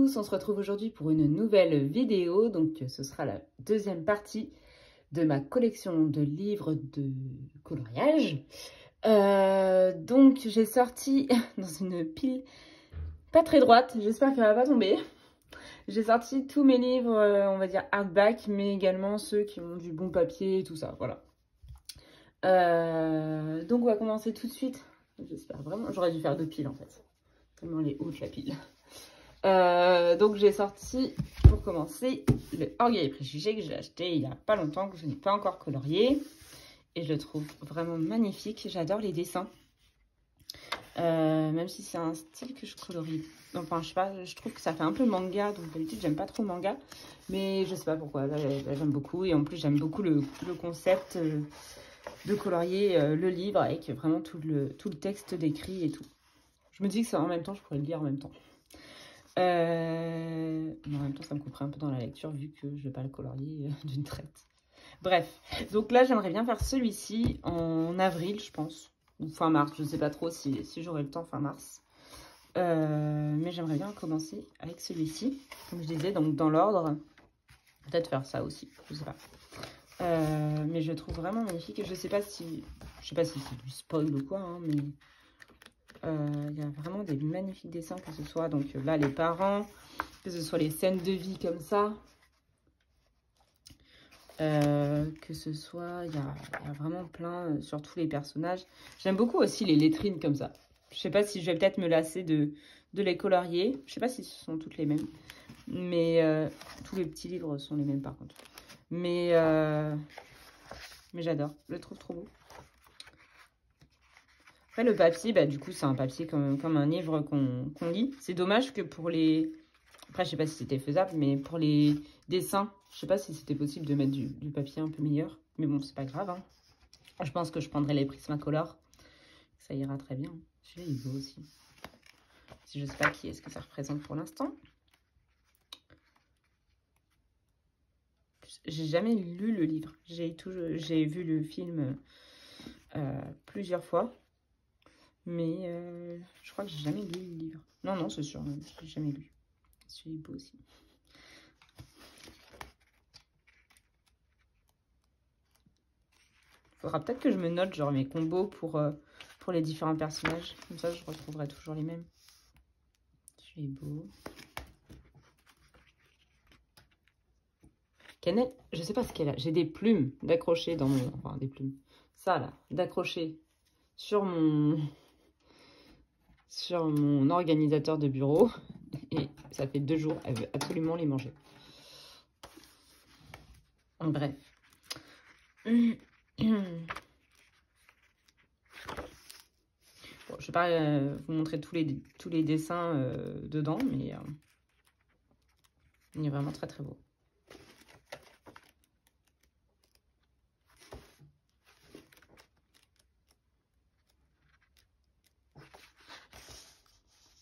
tous, on se retrouve aujourd'hui pour une nouvelle vidéo. Donc ce sera la deuxième partie de ma collection de livres de coloriage. Donc j'ai sorti dans une pile pas très droite, j'espère qu'elle va pas tomber. J'ai sorti tous mes livres, on va dire hardback, mais également ceux qui ont du bon papier et tout ça, voilà. Donc on va commencer tout de suite. J'espère vraiment, j'aurais dû faire deux piles en fait. Tellement elle est haute la pile. Donc j'ai sorti, pour commencer, le Orgueil et Préjugés que j'ai acheté il n'y a pas longtemps, que je n'ai pas encore colorié. Et je le trouve vraiment magnifique. J'adore les dessins. Même si c'est un style que je colorie. Enfin, je sais pas, je trouve que ça fait un peu manga. Donc d'habitude, j'aime pas trop manga. Mais je sais pas pourquoi. Là j'aime beaucoup. Et en plus, j'aime beaucoup le concept de colorier le livre avec vraiment tout le texte décrit et tout. Je me dis que ça, en même temps, je pourrais le lire en même temps. Mais en même temps, ça me couperait un peu dans la lecture vu que je vais pas le colorier d'une traite. Bref, donc là, j'aimerais bien faire celui-ci en avril, je pense. Ou fin mars, je sais pas trop si j'aurai le temps fin mars. Mais j'aimerais bien commencer avec celui-ci. Comme je disais, donc dans l'ordre. Peut-être faire ça aussi, je sais pas. Mais je le trouve vraiment magnifique. Et je sais pas si c'est du spoil ou quoi, hein, mais il y a vraiment des magnifiques dessins, que ce soit donc là les parents, que ce soit les scènes de vie comme ça, que ce soit, il y a vraiment plein sur tous les personnages. J'aime beaucoup aussi les lettrines comme ça. Je sais pas si je vais peut-être me lasser de les colorier. Je sais pas si ce sont toutes les mêmes, mais tous les petits livres sont les mêmes par contre. Mais j'adore, je le trouve trop beau. Après, le papier, bah, du coup, c'est un papier comme un livre qu'on lit. C'est dommage que pour les... Après, je sais pas si c'était faisable, mais pour les dessins, je sais pas si c'était possible de mettre du papier un peu meilleur. Mais bon, c'est pas grave. Hein. Je pense que je prendrai les Prismacolor. Ça ira très bien. Celui-là, il est beau aussi. Si je sais pas qui est-ce que ça représente pour l'instant. J'ai jamais lu le livre. J'ai vu le film plusieurs fois. Mais je crois que j'ai jamais lu le livre. Non, non, c'est sûr, je l'ai jamais lu. Celui-là est beau aussi. Faudra peut-être que je me note genre mes combos pour les différents personnages. Comme ça, je retrouverai toujours les mêmes. Celui-là est beau. Cannelle, je sais pas ce qu'elle a. J'ai des plumes d'accrocher dans mon... Enfin, des plumes. Ça, là, d'accrocher sur mon organisateur de bureau. Et ça fait 2 jours, elle veut absolument les manger. Bref. Bon, je vais pas vous montrer tous les dessins dedans, mais il est vraiment très très beau.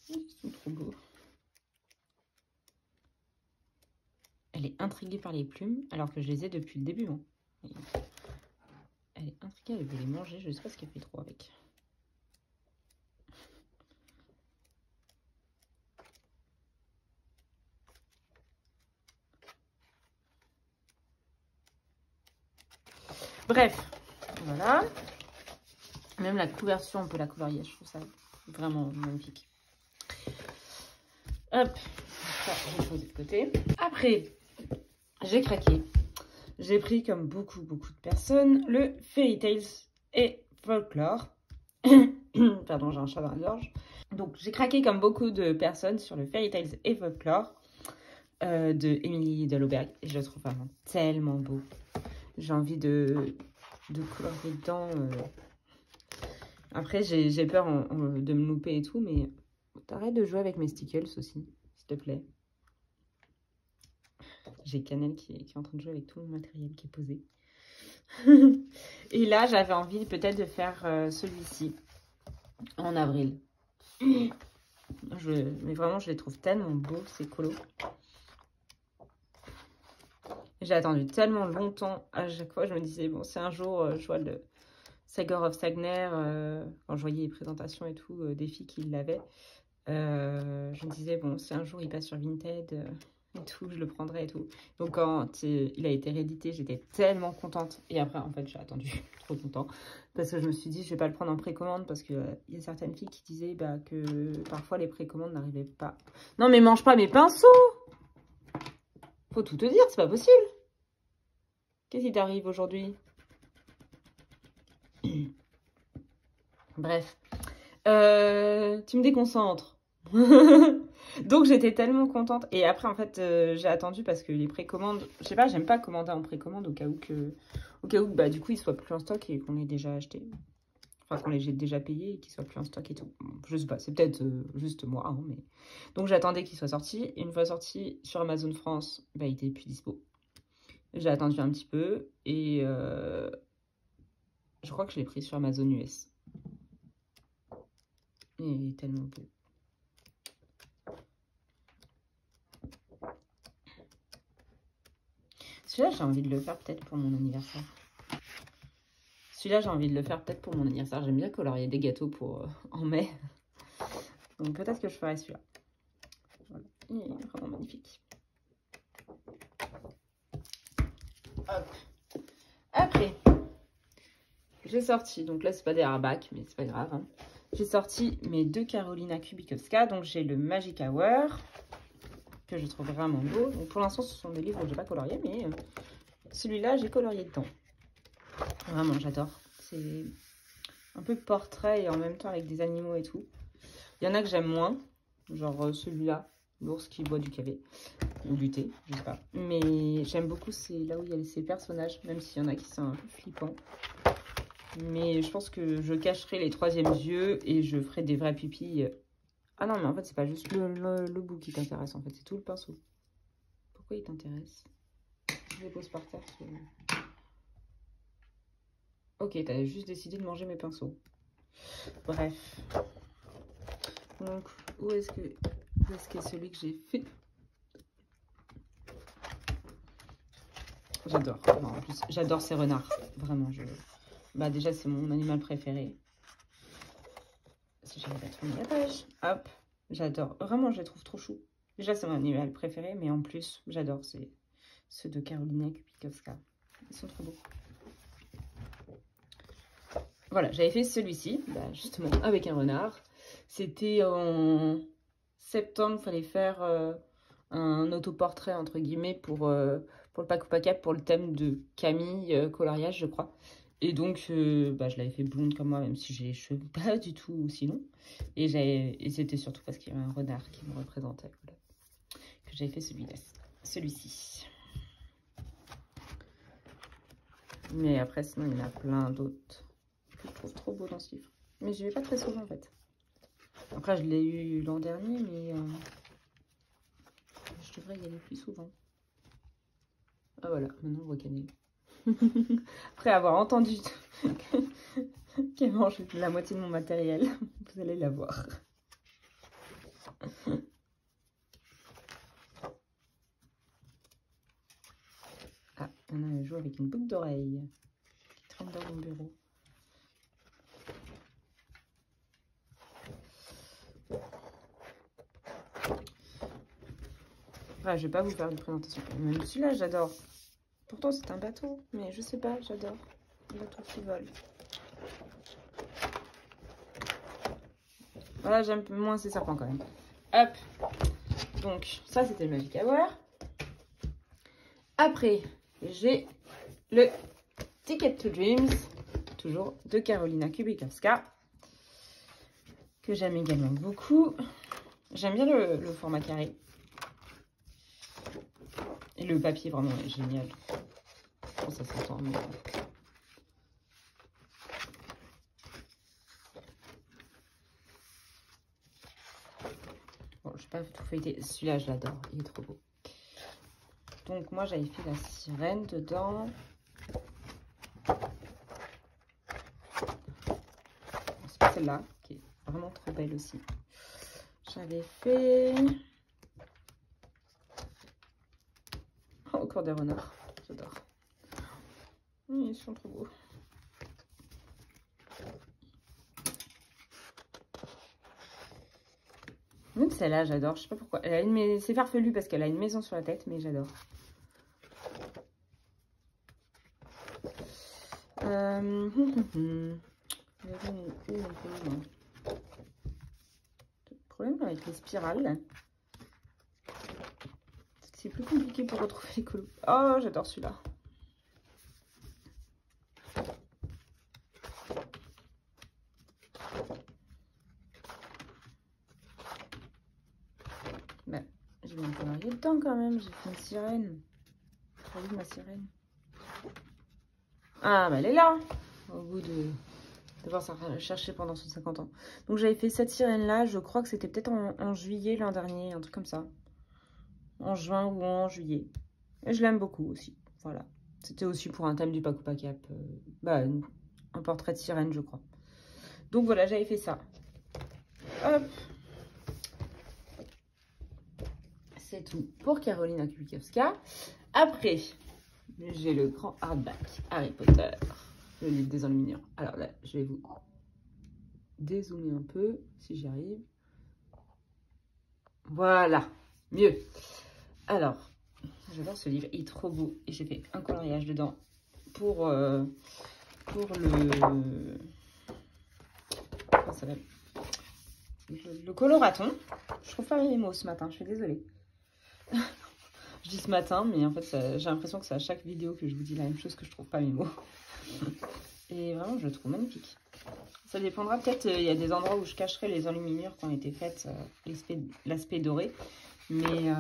Ils sont trop beaux. Elle est intriguée par les plumes, alors que je les ai depuis le début. Hein. Elle est intriguée, elle veut les manger. Je ne sais pas ce qu'elle fait trop avec. Bref, voilà. Même la couverture, on peut la colorier. Je trouve ça vraiment magnifique. Hop, ça, je vais poser de côté. Après, j'ai craqué. J'ai pris, comme beaucoup de personnes, le Fairy Tales et Folklore. Pardon, j'ai un chat dans la gorge. Donc, j'ai craqué comme beaucoup de personnes sur le Fairy Tales et Folklore de Émilie Delauberg. Et je le trouve vraiment tellement beau. J'ai envie de colorier dedans. Après, j'ai peur de me louper et tout, mais t'arrêtes de jouer avec mes stickers aussi, s'il te plaît. J'ai Cannelle qui est en train de jouer avec tout mon matériel qui est posé. Et là, j'avais envie peut-être de faire celui-ci en avril. Mais vraiment, je les trouve tellement beaux, ces colos. J'ai attendu tellement longtemps. À chaque fois, je me disais, bon, si un jour, je vois le Saga of Sagner, quand je voyais les présentations et tout, des filles qui l'avaient, Je me disais, bon, si un jour il passe sur Vinted et tout, je le prendrai et tout. Donc quand il a été réédité, j'étais tellement contente. Et après, en fait, j'ai attendu trop longtemps. Parce que je me suis dit, je vais pas le prendre en précommande. Parce qu'il y a certaines filles qui disaient bah, que parfois les précommandes n'arrivaient pas. Non, mais mange pas mes pinceaux! Faut tout te dire, c'est pas possible. Qu'est-ce qui t'arrive aujourd'hui? Bref. Tu me déconcentres. Donc j'étais tellement contente. Et après, en fait, j'ai attendu parce que les précommandes, je sais pas, j'aime pas commander en précommande au cas où bah, du coup, ils soient plus en stock et qu'on ait déjà acheté. Enfin, qu'on les ait déjà payés et qu'ils soient plus en stock et tout. Bon, je sais pas, c'est peut-être juste moi, hein, mais... Donc j'attendais qu'ils soient sortis. Et une fois sortis sur Amazon France, bah, il était plus dispo. J'ai attendu un petit peu et je crois que je l'ai pris sur Amazon US. Il est tellement beau. Celui-là, j'ai envie de le faire peut-être pour mon anniversaire. Celui-là, j'ai envie de le faire peut-être pour mon anniversaire. J'aime bien colorier des gâteaux pour en mai. Donc peut-être que je ferai celui-là. Voilà. Il est vraiment magnifique. Hop. Après, j'ai sorti, donc là, c'est pas des hardbacks, mais c'est pas grave. Hein. J'ai sorti mes 2 Carolina Kubikowska. Donc j'ai le Magic Hour, que je trouve vraiment beau. Donc pour l'instant, ce sont des livres que j'ai pas coloriés, mais celui-là, j'ai colorié dedans. Vraiment, j'adore. C'est un peu portrait et en même temps avec des animaux et tout. Il y en a que j'aime moins, genre celui-là, l'ours qui boit du café ou du thé, je sais pas. Mais j'aime beaucoup, c'est là où il y a ces personnages, même s'il y en a qui sont un peu flippants. Mais je pense que je cacherai les 3e yeux et je ferai des vraies pupilles. Ah non, mais en fait, c'est pas juste le bout qui t'intéresse, en fait, c'est tout le pinceau. Pourquoi il t'intéresse? Je les pose par terre. Ok, t'as juste décidé de manger mes pinceaux. Bref. Donc, où est-ce que celui que j'ai fait? J'adore. En plus, j'adore ces renards. Vraiment, bah déjà, c'est mon animal préféré. Si j'arrive à tourner la page. Hop. J'adore. Vraiment, je les trouve trop choux. Déjà, c'est mon animal préféré, mais en plus, j'adore. C'est ceux de Carolina Kubikowska. Ils sont trop beaux. Voilà, j'avais fait celui-ci, bah, justement, avec un renard. C'était en septembre, il fallait faire un autoportrait, entre guillemets, pour le Pack ou Pack pour le thème de Camille coloriage, je crois. Et donc, bah, je l'avais fait blonde comme moi, même si j'ai les cheveux pas du tout aussi longs. Et c'était surtout parce qu'il y avait un renard qui me représentait, voilà, que j'avais fait celui-ci. Mais après, sinon, il y en a plein d'autres que je trouve trop beau dans ce livre. Mais je vais pas très souvent, en fait. Après, je l'ai eu l'an dernier, mais je devrais y aller plus souvent. Ah voilà, maintenant on voit Cannelle. Après avoir entendu qu'elle mange la moitié de mon matériel, vous allez la voir. Ah, on a un jour avec une boucle d'oreille qui traîne dans mon bureau. Voilà, je vais pas vous faire une présentation. Même celui-là, j'adore. Pourtant, c'est un bateau, mais je sais pas, j'adore. Un bateau qui vole. Voilà, j'aime moins ces serpents quand même. Hop. Donc, ça, c'était le Magic Hour. Après, j'ai le Ticket to Dreams, toujours de Carolina Kubikowska, que j'aime également beaucoup. J'aime bien le format carré. Et le papier, vraiment, est génial. Bon, ça s'entend, mais... Bon, je vais pas tout feuilleter. Celui-là, je l'adore. Il est trop beau. Donc, moi, j'avais fait la sirène dedans. C'est pas celle-là, qui est vraiment trop belle aussi. J'avais fait... Oh, encore des renards. J'adore. Ils sont trop beaux. celle-là, j'adore. Je sais pas pourquoi. Elle a une... C'est farfelu parce qu'elle a une maison sur la tête, mais j'adore. Le problème avec les spirales, c'est plus compliqué pour retrouver les colos. Oh, j'adore celui-là. Ben, j'ai mis un colorier dedans quand même. J'ai fait une sirène. J'ai vu ma sirène. Ah, bah elle est là. Au bout de devoir chercher pendant 150 ans. Donc j'avais fait cette sirène-là. Je crois que c'était peut-être en juillet l'an dernier. Un truc comme ça. En juin ou en juillet. Et je l'aime beaucoup aussi. Voilà. C'était aussi pour un thème du Paco Pacap. Un portrait de sirène, je crois. Donc voilà, j'avais fait ça. Hop. C'est tout pour Karolina Kulikowska. Après, j'ai le grand hardback Harry Potter. Le livre des enluminures. Alors là, je vais vous dézoomer un peu, si j'y arrive. Voilà, mieux. Alors, j'adore ce livre, il est trop beau. Et j'ai fait un coloriage dedans pour le... Comment ça s'appelle ? Le coloraton. Je trouve pas mes mots ce matin, je suis désolée. Je dis ce matin, mais en fait, j'ai l'impression que c'est à chaque vidéo que je vous dis la même chose, que je trouve pas mes mots. Et vraiment, je le trouve magnifique. Ça dépendra peut-être, il y a des endroits où je cacherai les enluminures qui ont été faites, l'aspect doré. Mais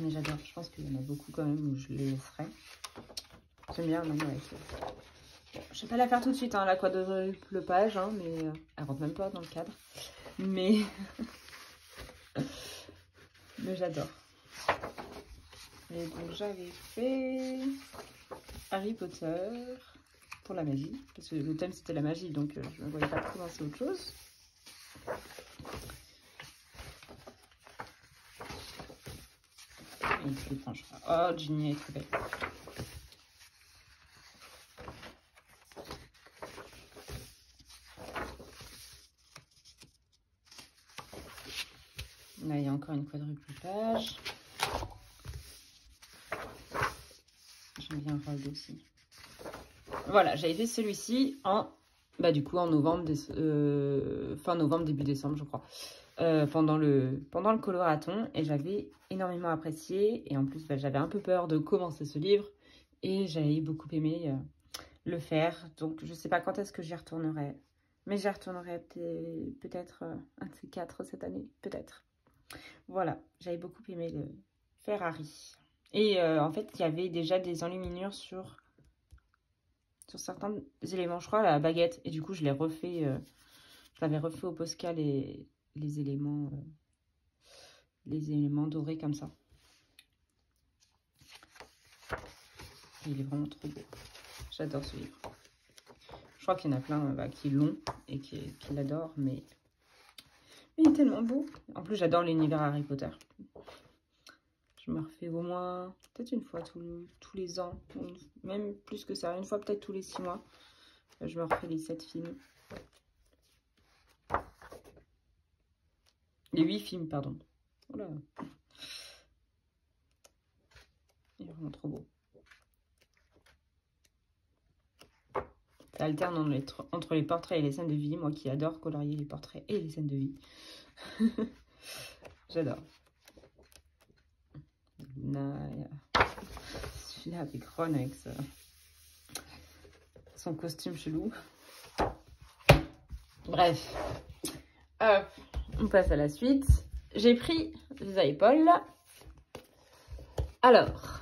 j'adore, je pense qu'il y en a beaucoup quand même où je les laisserai. J'aime bien même avec... je vais pas la faire tout de suite, hein, la quadruple page, hein, mais elle rentre même pas dans le cadre. Mais, mais j'adore. Et donc j'avais fait Harry Potter pour la magie, parce que le thème c'était la magie, donc je ne voyais pas trop lancer autre chose. Et puis franchement, oh Ginny est très belle. Là il y a encore une quadruple page. J'aime bien Rogue aussi. Voilà, j'avais fait celui-ci en, du coup, en novembre, fin novembre, début décembre, je crois, pendant le coloraton, et j'avais énormément apprécié, et en plus, j'avais un peu peur de commencer ce livre, et j'avais beaucoup aimé le faire, donc je sais pas quand est-ce que j'y retournerai, mais j'y retournerai peut-être un de ces 4 cette année, peut-être. Voilà, j'avais beaucoup aimé le Ferrari. Et en fait, il y avait déjà des enluminures sur certains éléments, je crois, la baguette. Et du coup, je l'ai refait, je l'avais refait au Posca, les éléments dorés comme ça. Et il est vraiment trop beau. J'adore ce livre. Je crois qu'il y en a plein qui l'ont et qui l'adorent, mais il est tellement beau. En plus, j'adore l'univers Harry Potter. Je me refais au moins, peut-être une fois tous les ans, même plus que ça, une fois peut-être tous les 6 mois. Je me refais les 7 films. Les 8 films, pardon. Oula. Il est vraiment trop beau. Ça alterne entre les portraits et les scènes de vie. Moi qui adore colorier les portraits et les scènes de vie. J'adore. Celui-là avec Ron avec son costume chelou. Bref. Hop, on passe à la suite. J'ai pris les épaules. Alors,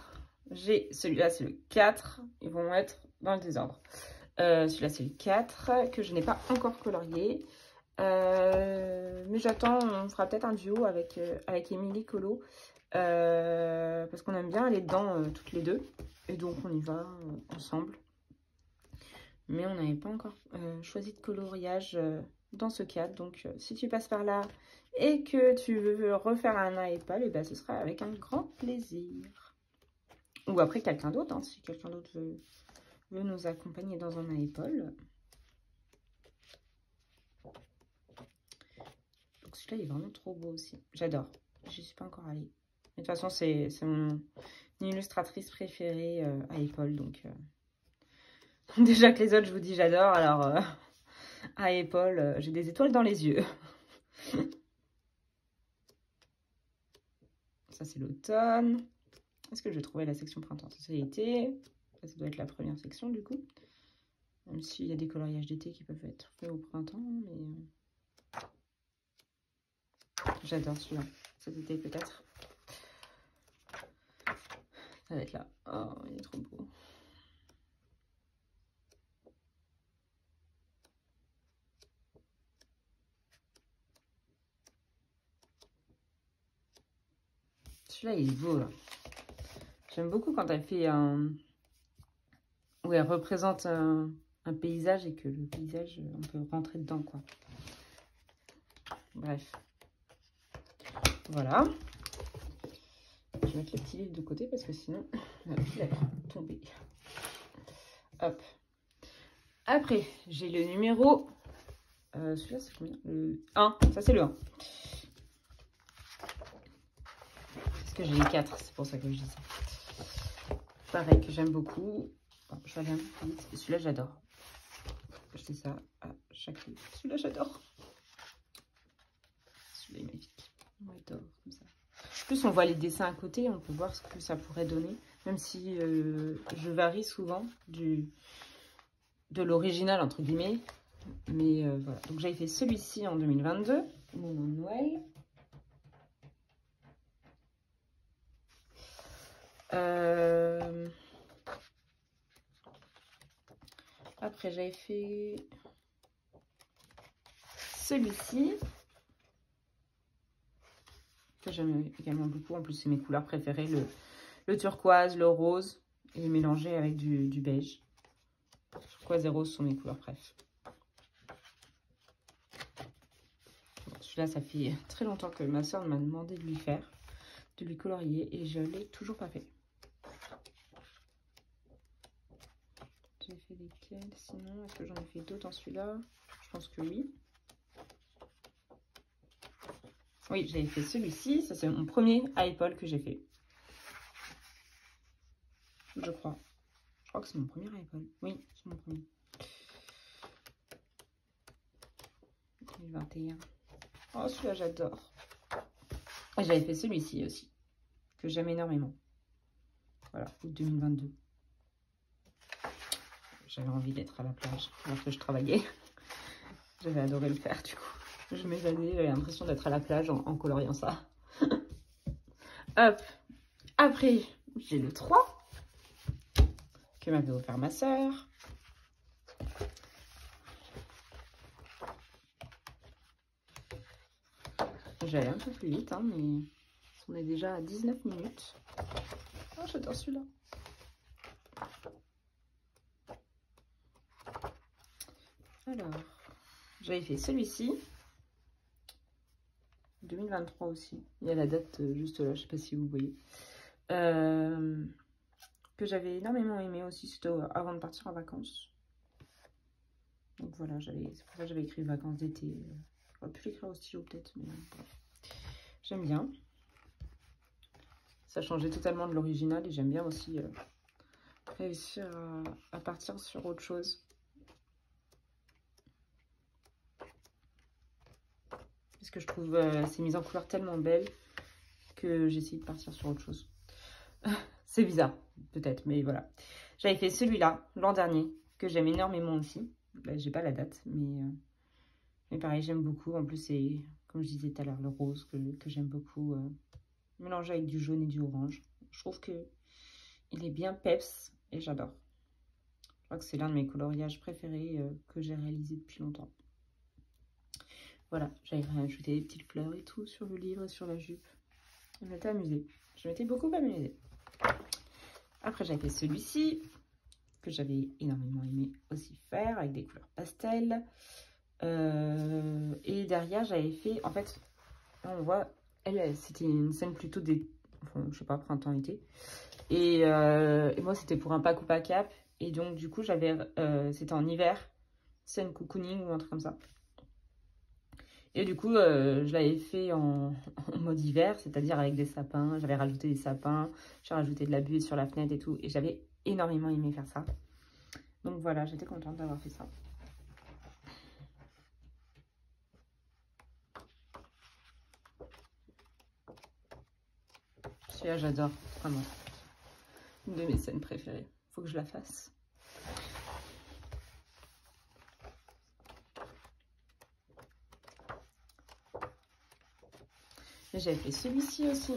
j'ai celui-là, c'est le 4. Ils vont être dans le désordre. Celui-là, c'est le 4 que je n'ai pas encore colorié. Mais j'attends, on fera peut-être un duo avec Émilie Colo. Parce qu'on aime bien aller dedans toutes les deux. Et donc, on y va ensemble. Mais on n'avait pas encore choisi de coloriage dans ce cadre. Donc, si tu passes par là et que tu veux refaire un épaules, et ben, ce sera avec un grand plaisir. Ou après quelqu'un d'autre, hein, si quelqu'un d'autre veut nous accompagner dans un épaules. Donc celui-là, il est vraiment trop beau aussi. J'adore. Je suis pas encore allée. Mais de toute façon, c'est mon illustratrice préférée à Apple. Donc, déjà que les autres, je vous dis, j'adore. Alors, à Apple, j'ai des étoiles dans les yeux. Ça, c'est l'automne. Est-ce que je vais trouver la section printemps? Ça, c'est l'été. Ça doit être la première section, du coup. Même s'il y a des coloriages d'été qui peuvent être faits au printemps. Mais j'adore celui-là. Cet été, peut-être. Ça va être là. Oh, il est trop beau. Celui-là, il est beau, là. J'aime beaucoup quand elle fait un... où elle représente un paysage et que le paysage, on peut rentrer dedans, quoi. Bref. Voilà. Je vais mettre le petit livre de côté parce que sinon, il va tomber. Hop. Après, j'ai le numéro... celui-là, c'est combien? Le 1. Ça, c'est le 1. Parce que j'ai les 4, c'est pour ça que je dis ça. Pareil, que j'aime beaucoup. Bon, je vais aller un peu vite. Celui-là, j'adore. Je dis ça à chaque livre. Celui-là, j'adore. Celui-là, est magnifique. On adore comme ça. En plus, on voit les dessins à côté. On peut voir ce que ça pourrait donner. Même si je varie souvent de l'original, entre guillemets. Mais voilà. Donc, j'avais fait celui-ci en 2022. Au moment de Noël. Après, j'avais fait celui-ci, que j'aime également beaucoup. En plus, c'est mes couleurs préférées, le turquoise, le rose, et mélangé avec du beige. Turquoise et rose sont mes couleurs préférées. Celui-là, ça fait très longtemps que ma soeur m'a demandé de lui faire, de lui colorier, et je ne l'ai toujours pas fait. J'ai fait lesquels sinon? Est-ce que j'en ai fait d'autres dans celui-là? Je pense que oui. Oui, j'avais fait celui-ci. Ça, c'est mon premier Apple que j'ai fait. Je crois. Je crois que c'est mon premier Apple. Oui, c'est mon premier. 2021. Oh, celui-là, j'adore. Et j'avais fait celui-ci aussi, que j'aime énormément. Voilà, août 2022. J'avais envie d'être à la plage alors que je travaillais. J'avais adoré le faire, du coup. Je m'évanouis, j'avais l'impression d'être à la plage en coloriant ça. Hop. Après, j'ai le 3 que m'avait offert ma sœur. J'allais un peu plus vite, hein, mais on est déjà à 19 minutes. Oh, j'adore celui-là. Alors, j'avais fait celui-ci. 2023 aussi. Il y a la date juste là, je sais pas si vous voyez. Que j'avais énormément aimé aussi, c'était avant de partir en vacances. Donc voilà, c'est pour ça que j'avais écrit vacances d'été. J'aurais pu l'écrire au stylo peut-être, mais bref. J'aime bien. Ça changeait totalement de l'original et j'aime bien aussi réussir à partir sur autre chose. Parce que je trouve ces mises en couleur tellement belles que j'essaie de partir sur autre chose. C'est bizarre, peut-être, mais voilà. J'avais fait celui-là l'an dernier, que j'aime énormément aussi. Là, j'ai pas la date, mais pareil, j'aime beaucoup. En plus, c'est, comme je disais tout à l'heure, le rose que j'aime beaucoup, mélangé avec du jaune et du orange. Je trouve que il est bien peps et j'adore. Je crois que c'est l'un de mes coloriages préférés que j'ai réalisé depuis longtemps. Voilà, j'avais rajouté des petites fleurs et tout sur le livre et sur la jupe. Je m'étais amusée. Je m'étais beaucoup amusée. Après, j'avais fait celui-ci, que j'avais énormément aimé aussi faire, avec des couleurs pastel. Et derrière, j'avais fait, en fait, là, on voit, c'était une scène plutôt des, enfin, je sais pas, printemps-été. Et moi, c'était pour un pack ou pas cap. Et donc, du coup, j'avais, c'était en hiver, scène cocooning ou un truc comme ça. Et du coup, je l'avais fait en mode hiver, c'est-à-dire avec des sapins. J'avais rajouté des sapins, j'ai rajouté de la buée sur la fenêtre et tout. Et j'avais énormément aimé faire ça. Donc voilà, j'étais contente d'avoir fait ça. Celui-là, j'adore, vraiment. Une de mes scènes préférées. Faut que je la fasse. J'avais fait celui-ci aussi.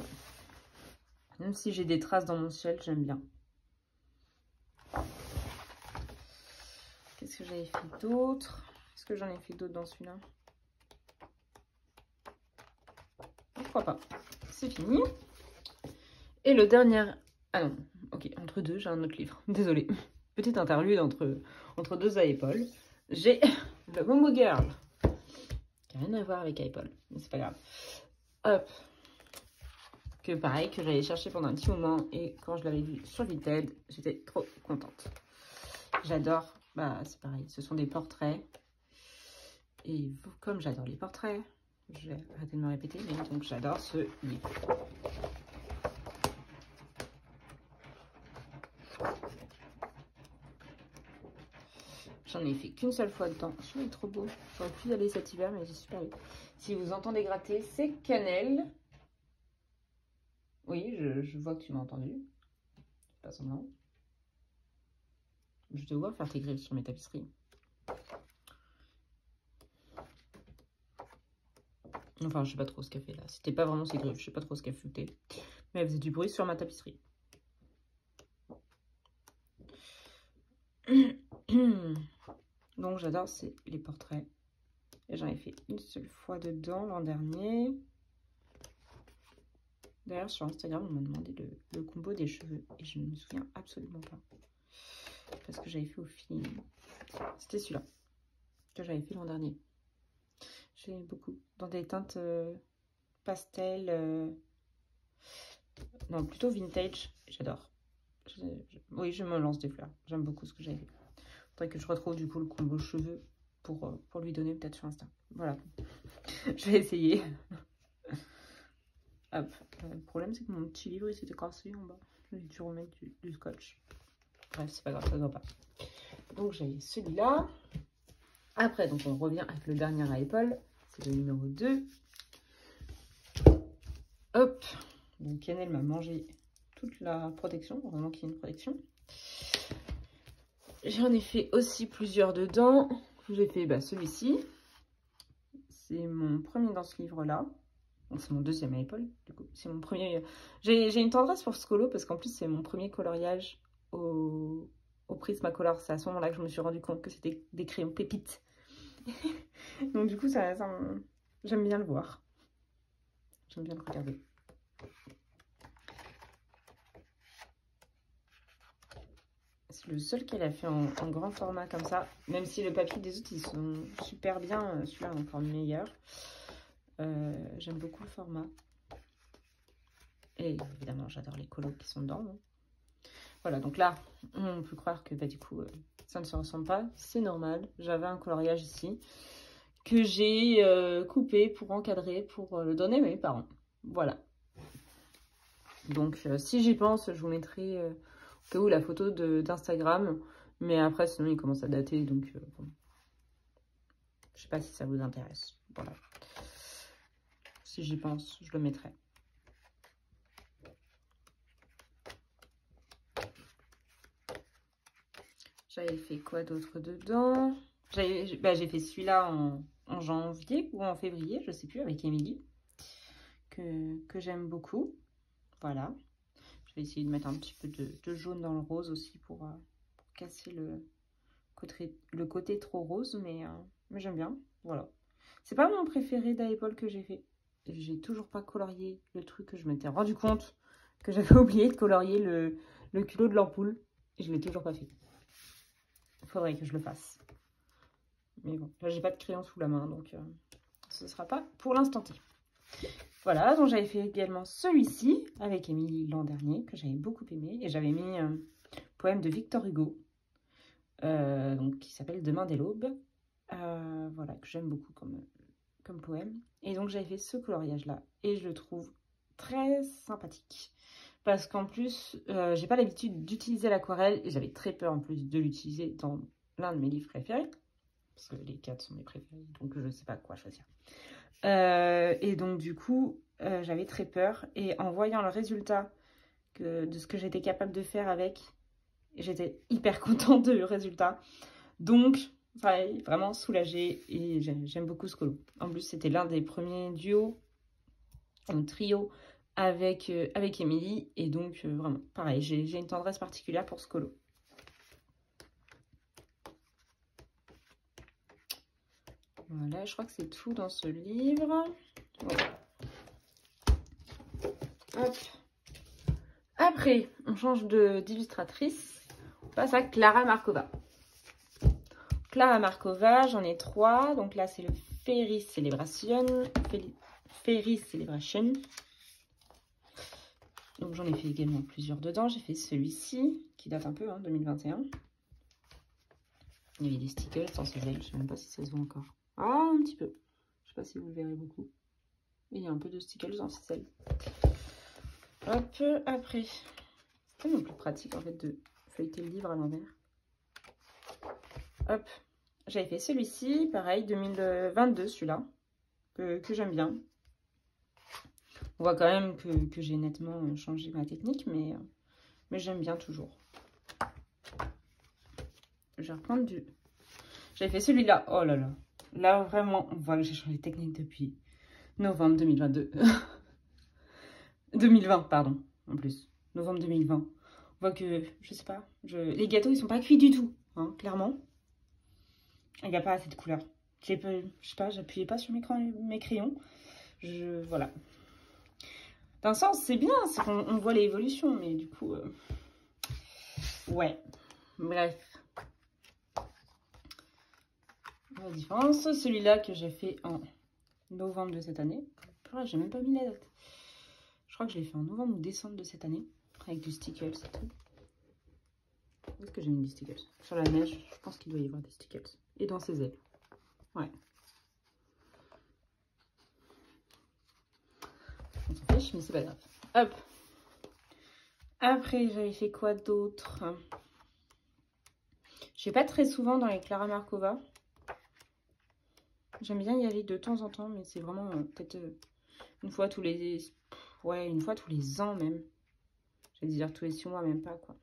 Même si j'ai des traces dans mon ciel, j'aime bien. Qu'est-ce que j'avais fait d'autre? Est-ce que j'en ai fait d'autres dans celui-là? Je crois pas. C'est fini. Et le dernier... Ah non, ok, entre deux, j'ai un autre livre. Désolée. Petite interlude entre deux iPoles. J'ai le Momo Girl. Qui n'a rien à voir avec iPol, mais c'est pas grave. Hop. Que pareil, que j'allais chercher pendant un petit moment. Et quand je l'avais vu sur Vinted, j'étais trop contente. J'adore. Bah, c'est pareil. Ce sont des portraits. Et comme j'adore les portraits, je vais arrêter de me répéter, mais donc j'adore ce livre. J'en ai fait qu'une seule fois dedans. Je trouve trop beau. J'aurais pu y aller cet hiver, mais j'ai super eu. Si vous entendez gratter, c'est cannelle. Oui, je vois que tu m'as entendu. Pas semblant. Je te vois faire tes griffes sur mes tapisseries. Enfin, je sais pas trop ce qu'elle fait là. C'était pas vraiment ses griffes. Je sais pas trop ce qu'elle foutait. Mais elle faisait du bruit sur ma tapisserie. Donc j'adore, c'est les portraits. Et j'en ai fait une seule fois dedans l'an dernier. D'ailleurs, sur Instagram, on m'a demandé le combo des cheveux. Et je ne me souviens absolument pas. Parce que j'avais fait au feeling. C'était celui-là que j'avais fait l'an dernier. J'aime beaucoup. Dans des teintes pastel. Non, plutôt vintage. J'adore. Oui, je me lance des fleurs. J'aime beaucoup ce que j'avais fait. Faudrait que je retrouve du coup le combo cheveux pour lui donner peut-être sur Insta. Voilà. Je vais essayer. Hop. Le problème, c'est que mon petit livre, il s'était cassé en bas. J'ai dû remettre du scotch. Bref, c'est pas grave, ça ne va pas. Donc, j'ai celui-là. Après, donc on revient avec le dernier iPol. C'est le numéro 2. Hop. Donc, Cannelle m'a mangé toute la protection. Vraiment qu'il y ait une protection. J'en ai fait aussi plusieurs dedans. J'ai fait celui-ci. C'est mon premier dans ce livre-là. C'est mon deuxième iPol, du coup. C'est mon premier... J'ai une tendresse pour ce colo parce qu'en plus, c'est mon premier coloriage au Prismacolor. C'est à ce moment-là que je me suis rendu compte que c'était des crayons pépites. Donc du coup, j'aime bien le voir. J'aime bien le regarder. C'est le seul qu'elle a fait en grand format comme ça. Même si le papier des autres, ils sont super bien. Celui-là est encore meilleur. J'aime beaucoup le format. Et évidemment, j'adore les colos qui sont dedans. Hein. Voilà, donc là, on peut croire que du coup, ça ne se ressemble pas. C'est normal. J'avais un coloriage ici que j'ai coupé pour encadrer, pour le donner à mes parents. Voilà. Donc, si j'y pense, je vous mettrai au cas où la photo d'Instagram. Mais après, sinon, il commence à dater. Donc, bon. Je sais pas si ça vous intéresse. Voilà. Si j'y pense, je le mettrai. J'avais fait quoi d'autre dedans? J'ai fait celui-là en janvier ou en février, je sais plus, avec Émilie, que j'aime beaucoup. Voilà. Je vais essayer de mettre un petit peu de jaune dans le rose aussi pour casser le côté trop rose, mais j'aime bien. Voilà. C'est pas mon préféré d'iPol que j'ai fait. J'ai toujours pas colorié le truc que je m'étais rendu compte que j'avais oublié de colorier le culot de l'ampoule. Et je l'ai toujours pas fait. Il faudrait que je le fasse. Mais bon, là, j'ai pas de crayon sous la main, donc ce sera pas pour l'instant T. Voilà, donc j'avais fait également celui-ci avec Émilie l'an dernier, que j'avais beaucoup aimé. Et j'avais mis un poème de Victor Hugo, donc, qui s'appelle Demain dès l'aube. Voilà, que j'aime beaucoup comme comme poème. Et donc j'avais fait ce coloriage-là. Et je le trouve très sympathique. Parce qu'en plus, j'ai pas l'habitude d'utiliser l'aquarelle. Et j'avais très peur en plus de l'utiliser dans l'un de mes livres préférés. Parce que les 4 sont mes préférés. Donc je sais pas quoi choisir. Et donc du coup, j'avais très peur. Et en voyant le résultat de ce que j'étais capable de faire avec, j'étais hyper contente du résultat. Donc, pareil, vraiment soulagée et j'aime beaucoup ce colo. En plus, c'était l'un des premiers duos, un trio avec Émilie. Et donc, vraiment, pareil, j'ai une tendresse particulière pour ce colo. Voilà, je crois que c'est tout dans ce livre. Voilà. Hop. Après, on change d'illustratrice. On passe à Klara Markova. Klara Markova, j'en ai 3. Donc là, c'est le Fairy Celebration. Fairy Celebration. Donc j'en ai fait également plusieurs dedans. J'ai fait celui-ci, qui date un peu, hein, 2021. Il y avait des stickers dans ces ailes. Je ne sais même pas si ça se voit encore. Ah, un petit peu. Je ne sais pas si vous le verrez beaucoup. Et il y a un peu de stickers dans ces ailes. Hop, après. C'est pas non plus pratique, en fait, de feuilleter le livre à l'envers. Hop. J'avais fait celui-ci, pareil, 2022, celui-là, que j'aime bien. On voit quand même que j'ai nettement changé ma technique, mais j'aime bien toujours. Je vais reprendre du... J'avais fait celui-là, oh là là. Là, vraiment, on voit que j'ai changé de technique depuis novembre 2022. 2020, pardon, en plus. Novembre 2020. On voit que, je sais pas, les gâteaux, ils sont pas cuits du tout, hein, clairement. Il n'y a pas assez de couleur. Je sais pas, j'appuyais pas sur mes crayons. Voilà. D'un sens, c'est bien, c'est qu'on voit l'évolution, mais du coup... ouais. Bref. La différence, celui-là que j'ai fait en novembre de cette année. J'ai même pas mis la date. Je crois que je l'ai fait en novembre ou décembre de cette année. Avec du stickers et tout. Où est-ce que j'ai mis des stickers? Sur la neige, je pense qu'il doit y avoir des stickers. Et dans ses ailes. Ouais. On s'en fiche, mais c'est pas grave. Hop. Après, j'avais fait quoi d'autre? Je vais pas très souvent dans les Klara Markova. J'aime bien y aller de temps en temps, mais c'est vraiment peut-être une fois tous les... Ouais, une fois tous les ans même. Je vais dire tous les 6 mois, même pas, quoi.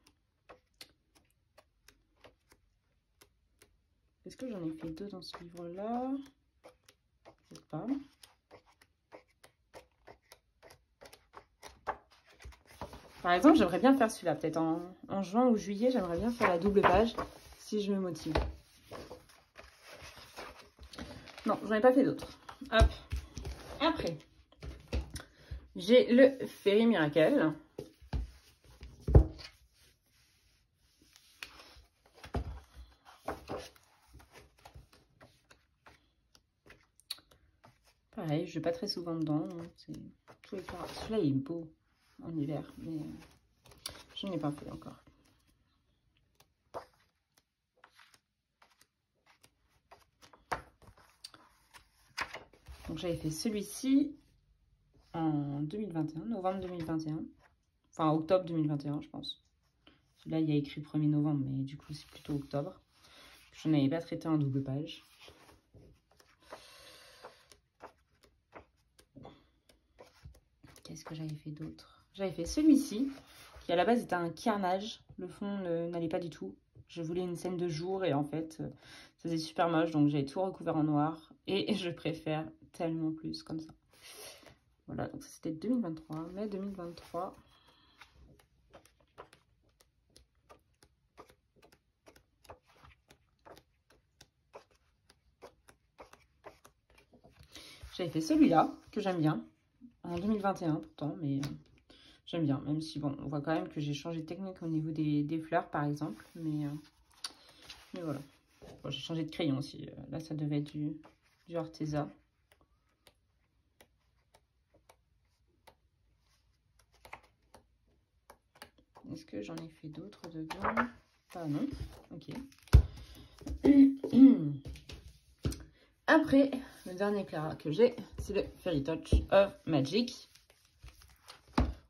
Est-ce que j'en ai fait 2 dans ce livre-là? Je sais pas. Par exemple, j'aimerais bien faire celui-là. Peut-être en juin ou juillet, j'aimerais bien faire la double page, si je me motive. Non, j'en ai pas fait d'autres. Hop. Après, j'ai le Fairy Miracle. Pareil, je vais pas très souvent dedans. Celui-là, il est beau en hiver, mais je n'ai pas fait encore. Donc j'avais fait celui-ci en 2021, novembre 2021. Enfin, octobre 2021, je pense. Là, il y a écrit 1er novembre, mais du coup, c'est plutôt octobre. Je n'avais pas traité en double page. Qu'est-ce que j'avais fait d'autre? J'avais fait celui-ci, qui à la base était un carnage. Le fond n'allait pas du tout. Je voulais une scène de jour et en fait, ça faisait super moche. Donc, j'avais tout recouvert en noir. Et je préfère tellement plus comme ça. Voilà, donc ça c'était 2023, mai 2023. J'avais fait celui-là, que j'aime bien, en 2021 pourtant, mais j'aime bien. Même si, bon, on voit quand même que j'ai changé de technique au niveau des fleurs, par exemple. Mais voilà. Bon, j'ai changé de crayon aussi. Là, ça devait être du Arteza. Est-ce que j'en ai fait d'autres dedans? Ah non, ok. Après, le dernier Clara que j'ai, c'est le Fairy Touch of Magic.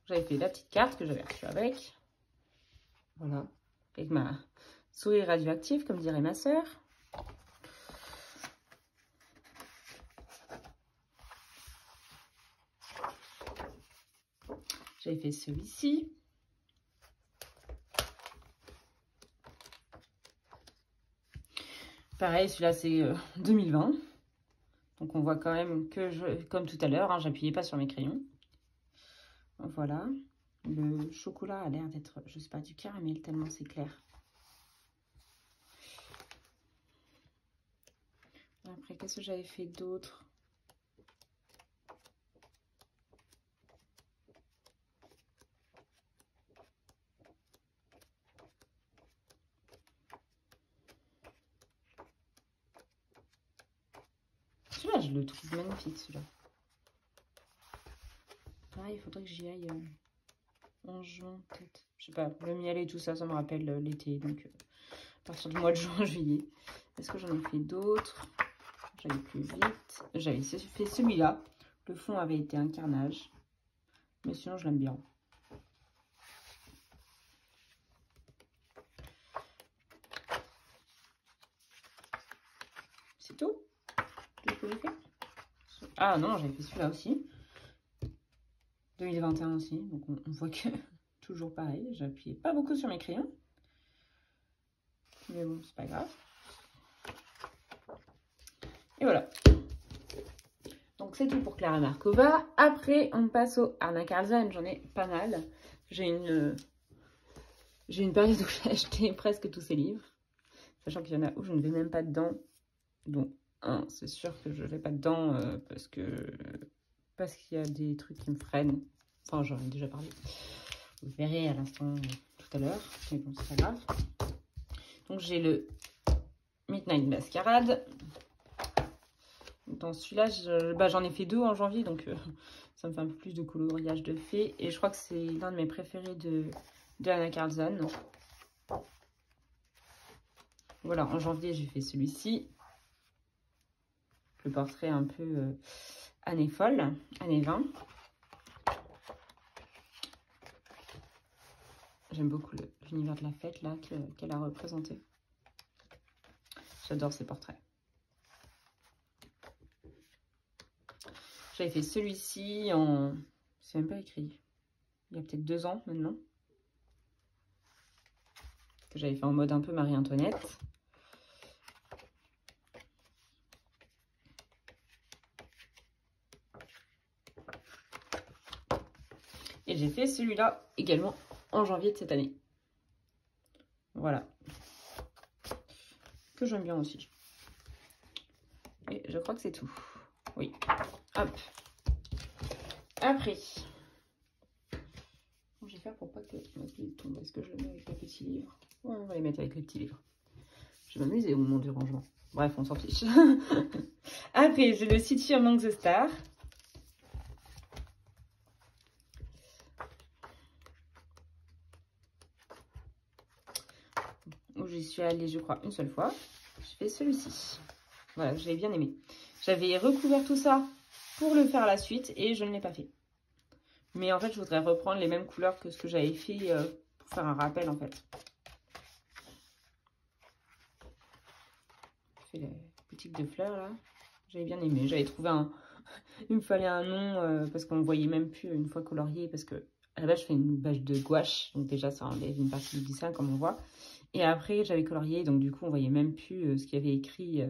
J'avais fait la petite carte que j'avais reçue avec. Voilà. Avec ma souris radioactive, comme dirait ma sœur. J'avais fait celui-ci. Pareil, celui-là, c'est 2020. Donc, on voit quand même que, comme tout à l'heure, hein, j'appuyais pas sur mes crayons. Voilà. Le chocolat a l'air d'être, je sais pas, du caramel, tellement c'est clair. Après, qu'est-ce que j'avais fait d'autre? Celui-là, je le trouve magnifique, celui-là. Pareil, il faudrait que j'y aille en juin, peut-être. Je sais pas, le miel et tout ça, ça me rappelle l'été. Donc, à partir du mois de juin, juillet. Est-ce que j'en ai fait d'autres? J'allais plus vite. J'avais fait celui-là. Le fond avait été un carnage. Mais sinon, je l'aime bien. C'est tout? Tout ce que j'ai fait? Ah non, j'avais fait celui-là aussi. 2021 aussi. Donc, on voit que toujours pareil. J'appuyais pas beaucoup sur mes crayons. Mais bon, c'est pas grave. Et voilà. Donc, c'est tout pour Clara Markova. Après, on passe au Anna Karlsson. J'en ai pas mal. J'ai une période où j'ai acheté presque tous ces livres. Sachant qu'il y en a où je ne vais même pas dedans. Donc, c'est sûr que je ne vais pas dedans parce qu'il y a des trucs qui me freinent. Enfin, j'en ai déjà parlé. Vous verrez à l'instant tout à l'heure. Mais bon, c'est pas grave. Donc, j'ai le Midnight Masquerade. Dans celui-là, j'en ai fait 2 en janvier. Donc, ça me fait un peu plus de coloriage de fées. Et je crois que c'est l'un de mes préférés de Anna Karlsson. Voilà, en janvier, j'ai fait celui-ci. Le portrait un peu année folle, année 20. J'aime beaucoup l'univers de la fête là qu'elle a représenté. J'adore ces portraits. J'avais fait celui-ci en... C'est même pas écrit. Il y a peut-être 2 ans maintenant. Que j'avais fait en mode un peu Marie-Antoinette. Et j'ai fait celui-là également en janvier de cette année. Voilà. Que j'aime bien aussi. Et je crois que c'est tout. Oui. Hop. Après. Comment je vais faire pour pas que ma pile tombe? Est-ce que je le mets avec les petits livres? Ouais, on va les mettre avec les petits livres. Je vais m'amuser au moment du rangement. Bref, on s'en fiche. Après, j'ai le City Among the Stars. Où j'y suis allée, je crois, une seule fois. Je fais celui-ci. Voilà, j'avais bien aimé. J'avais recouvert tout ça pour le faire à la suite et je ne l'ai pas fait. Mais en fait, je voudrais reprendre les mêmes couleurs que ce que j'avais fait pour faire un rappel, en fait. Je fais la boutique de fleurs, là. J'avais bien aimé. J'avais trouvé un... Il me fallait un nom parce qu'on ne voyait même plus une fois colorié. Parce que à la base, je fais une bâche de gouache. Donc déjà, ça enlève une partie du dessin, comme on voit. Et après, j'avais colorié. Donc du coup, on voyait même plus ce qu'il y avait écrit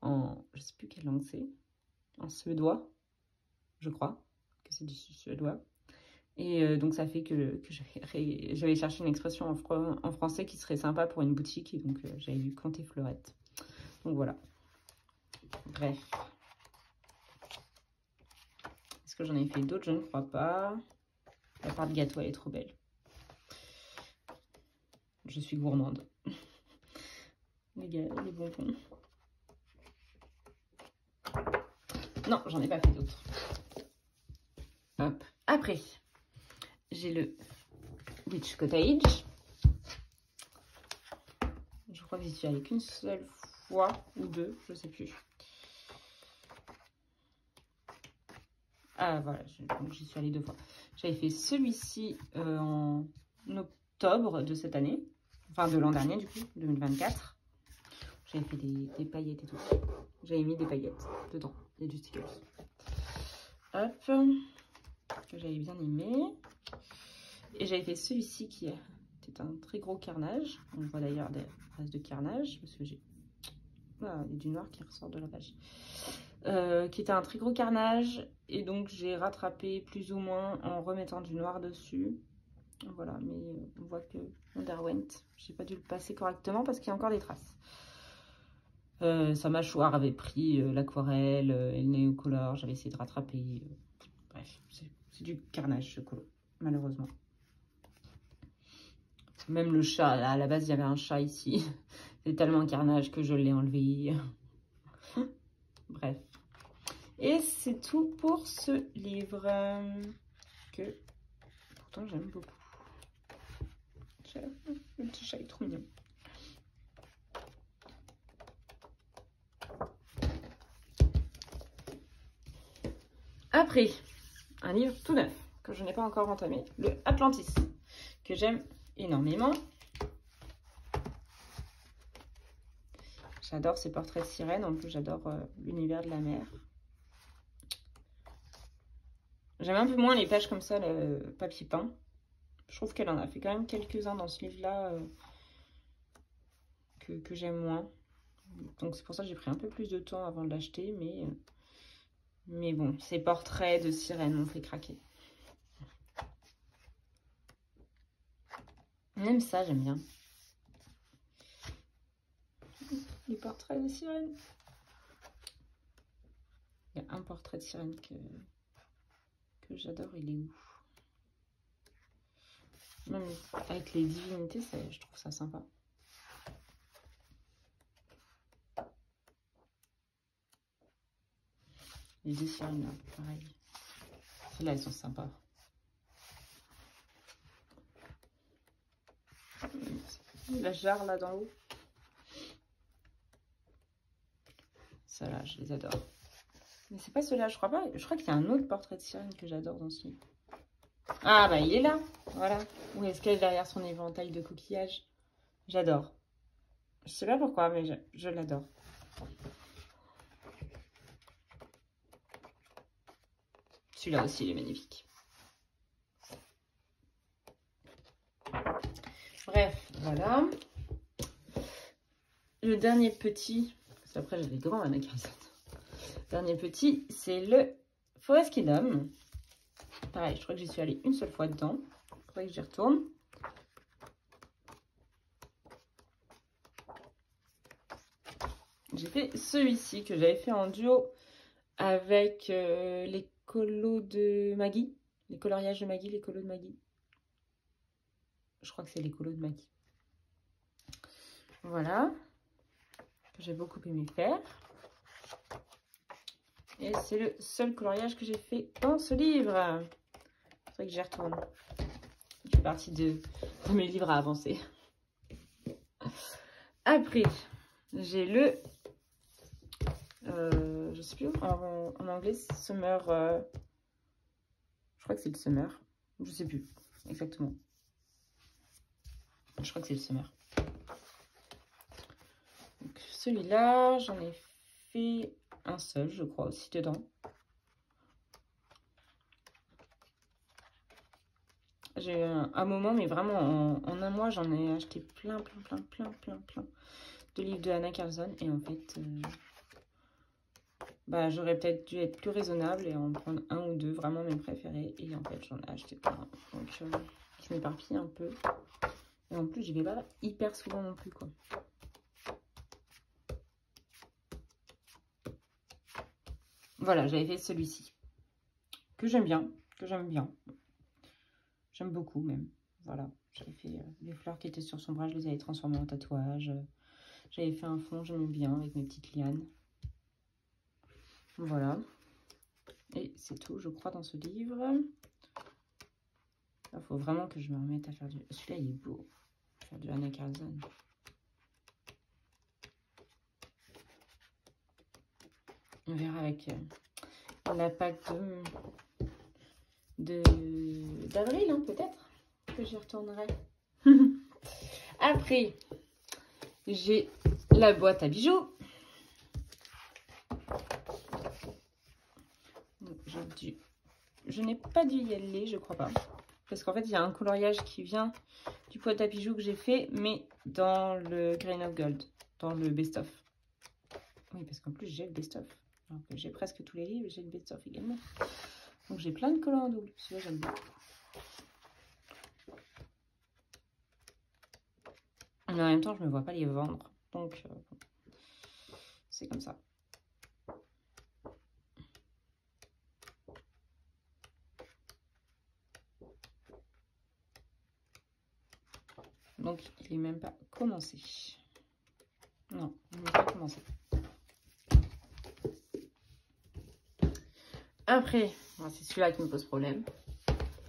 en... Je sais plus quelle langue c'est. En suédois, je crois. Que c'est du suédois. Et donc, ça fait que j'avais cherché une expression en français qui serait sympa pour une boutique. Et donc, j'avais vu Conter Fleurette. Donc, voilà. Bref. Est-ce que j'en ai fait d'autres? Je ne crois pas. La part de gâteau, elle est trop belle. Je suis gourmande. Les bonbons. Non, j'en ai pas fait d'autres. Hop. Après, j'ai le Witch Cottage. Je crois que j'y suis allée qu'une seule fois ou 2, je sais plus. Ah, voilà, donc j'y suis allée 2 fois. J'avais fait celui-ci en octobre de cette année. Enfin, de l'an dernier, du coup, 2024. J'avais fait des paillettes et tout. J'avais mis des paillettes dedans, et du stickers. Hop, que j'avais bien aimé. Et j'avais fait celui-ci qui était un très gros carnage. On voit d'ailleurs des traces de carnage, parce que j'ai... Ah, il y a du noir qui ressort de la page. Qui était un très gros carnage. Et donc, j'ai rattrapé plus ou moins en remettant du noir dessus. Voilà, mais on voit que mon Derwent, j'ai pas dû le passer correctement parce qu'il y a encore des traces. Sa mâchoire avait pris l'aquarelle et le néocolor. J'avais essayé de rattraper. Bref, c'est du carnage ce colo, malheureusement. Même le chat, à la base, il y avait un chat ici. C'est tellement carnage que je l'ai enlevé. Bref. Et c'est tout pour ce livre que pourtant j'aime beaucoup. Le petit chat est trop mignon. Après, un livre tout neuf que je n'ai pas encore entamé, le Atlantis, que j'aime énormément. J'adore ces portraits de sirènes, en plus j'adore l'univers de la mer. J'aime un peu moins les pages comme ça, le papier peint. Je trouve qu'elle en a fait quand même quelques-uns dans ce livre-là que j'aime moins. Donc c'est pour ça que j'ai pris un peu plus de temps avant de l'acheter, mais bon, ces portraits de sirènes m'ont fait craquer. Même ça, j'aime bien. Les portraits de sirènes. Il y a un portrait de sirène que j'adore, il est où? Même avec les divinités, je trouve ça sympa. Les deux sirènes là, pareil. Celles-là, elles sont sympas. La jarre là dans l'eau. Celles-là, je les adore. Mais c'est pas ceux-là, je crois pas. Je crois qu'il y a un autre portrait de sirène que j'adore dans ce livre. Ah bah il est là, voilà. Où est-ce qu'elle est derrière son éventail de coquillages? J'adore. Je sais pas pourquoi, mais je l'adore. Celui-là aussi, il est magnifique. Bref, voilà. Le dernier petit, parce qu'après j'ai des grands Anna Carlson. Dernier petit, c'est le Forest Kingdom. Pareil, je crois que j'y suis allée une seule fois dedans. Il faudrait que j'y retourne. J'ai fait celui-ci que j'avais fait en duo avec les colos de Maggie. Les coloriages de Maggie, les colos de Maggie. Je crois que c'est les colos de Maggie. Voilà. Que j'ai beaucoup aimé faire. Et c'est le seul coloriage que j'ai fait dans ce livre. Il faudrait que j'y retourne. Je fais partie de mes livres à avancer. Après, j'ai le... je sais plus, en anglais, Summer... je crois que c'est le Summer. Je sais plus exactement. Je crois que c'est le Summer. Celui-là, j'en ai fait un seul, je crois, aussi dedans. J'ai eu un moment, mais vraiment en un mois, j'en ai acheté plein de livres de Anna Carlson. Et en fait, bah, j'aurais peut-être dû être plus raisonnable et en prendre un ou deux, vraiment mes préférés. Et en fait, j'en ai acheté plein. Donc, je m'éparpille un peu. Et en plus, j'y vais pas hyper souvent non plus, quoi. Voilà, j'avais fait celui-ci. Que j'aime bien, J'aime beaucoup même. Voilà, j'avais fait les fleurs qui étaient sur son bras, je les avais transformées en tatouage. J'avais fait un fond, j'aimais bien, avec mes petites lianes. Voilà. Et c'est tout, je crois, dans ce livre. Il faut vraiment que je me remette à faire du... Celui-là, il est beau. Faire du Anna Carlson. On verra avec la pâte d'avril, hein, peut-être, que j'y retournerai. Après, j'ai la boîte à bijoux. Je n'ai pas dû y aller, je crois pas. Parce qu'en fait, il y a un coloriage qui vient du boîte à bijoux que j'ai fait, mais dans le Grain of Gold, dans le best-of. Oui, parce qu'en plus, j'ai le best-of. J'ai presque tous les livres, j'ai le best-of également. Donc, j'ai plein de collants en double. Celui-là, j'aime bien. Mais en même temps, je ne me vois pas les vendre. Donc, c'est comme ça. Donc, il n'est même pas commencé. Non, il n'est pas commencé. Après, c'est celui-là qui me pose problème.